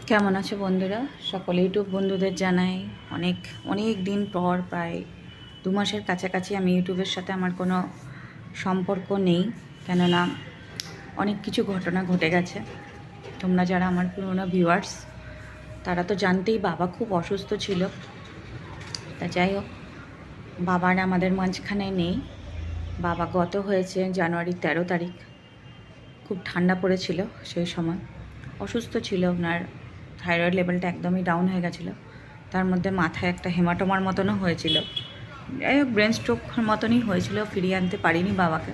কেমন আছো বন্ধুরা? সকল ইউটিউব বন্ধুদের জানাই অনেক অনেক দিন পর, প্রায় 2 মাসের কাছাকাছি আমি ইউটিউবের সাথে আমার কোনো সম্পর্ক নেই। কেননা অনেক কিছু ঘটনা ঘটে গেছে। তোমরা যারা আমার পুরনো ভিউয়ার্স তারা তো জানতেই, বাবা খুব অসুস্থ ছিল। তা যাই হোক, বাবার আমাদের মাঝখানে নেই। বাবা গত হয়েছে জানুয়ারি 13 তারিখ। খুব ঠান্ডা পড়েছিল সেই সময়, অসুস্থ ছিল। ওনার থাইরয়েড লেভেলটা একদমই ডাউন হয়ে গেছিলো। তার মধ্যে মাথায় একটা হেমাটোমার মতনও হয়েছিল। যাই হোক, ব্রেন স্ট্রোকের মতনই হয়েছিল। ফিরিয়ে আনতে পারিনি বাবাকে।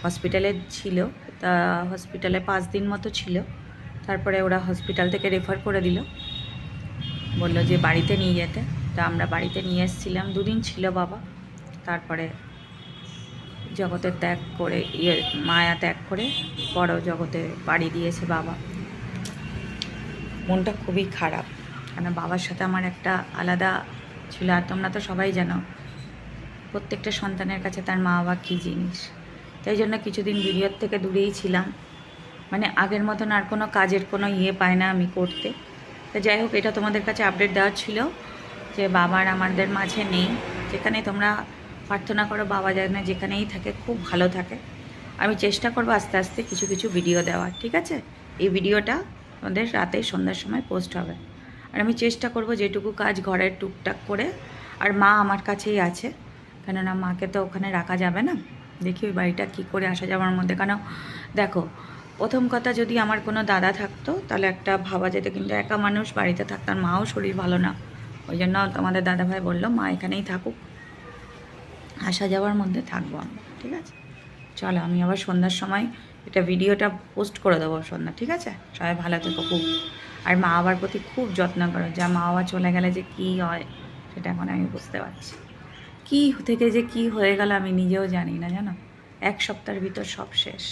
হসপিটালে ছিল, তা হসপিটালে 5 দিন মতো ছিল। তারপরে ওরা হসপিটাল থেকে রেফার করে দিল, বলল যে বাড়িতে নিয়ে যেতে। তা আমরা বাড়িতে নিয়ে এসেছিলাম। 2 দিন ছিল বাবা। তারপরে জগতে ত্যাগ করে, মায়া ত্যাগ করে বড় জগতে পাড়ি দিয়েছে বাবা। মনটা খুবই খারাপ, কারণ বাবার সাথে আমার একটা আলাদা ছিল। আর তোমরা তো সবাই জানো প্রত্যেকটা সন্তানের কাছে তার মা বাবা কী জিনিস। তাই জন্য কিছুদিন ভিডিওর থেকে দূরেই ছিলাম। মানে আগের মতন আর কোনো কাজের কোনো পায় না আমি করতে। তো যাই হোক, এটা তোমাদের কাছে আপডেট দেওয়ার ছিল যে বাবার আমাদের মাঝে নেই। যেখানে তোমরা প্রার্থনা করো বাবা যেন যেখানেই থাকে খুব ভালো থাকে। আমি চেষ্টা করবো আস্তে আস্তে কিছু কিছু ভিডিও দেওয়ার, ঠিক আছে? এই ভিডিওটা তোমাদের রাতে সন্ধ্যার সময় পোস্ট হবে। আর আমি চেষ্টা করব যেটুকু কাজ ঘরের টুকটাক করে। আর মা আমার কাছেই আছে, কেননা মাকে তো ওখানে রাখা যাবে না। দেখি ওই বাড়িটা কী করে আসা যাওয়ার মধ্যে। কেন দেখো, প্রথম কথা, যদি আমার কোনো দাদা থাকতো তাহলে একটা ভাবা যেত, কিন্তু একা মানুষ বাড়িতে থাকতো। আর মাও শরীর ভালো না, ওই জন্য তোমাদের দাদাভাই বললো মা এখানেই থাকুক, আসা যাওয়ার মধ্যে থাকবো আমরা, ঠিক আছে? চলো, আমি আবার সন্ধ্যার সময় এটা ভিডিওটা পোস্ট করে দেবো সন্ধ্যা, ঠিক আছে? সবাই ভালো থেকো খুব। আর মা বাবার প্রতি খুব যত্ন করো। যা মা বাবা চলে গেলে যে কী হয় সেটা এখন আমি বুঝতে পারছি। কী থেকে যে কী হয়ে গেল আমি নিজেও জানি না, জানো। 1 সপ্তাহের ভিতর সব শেষ।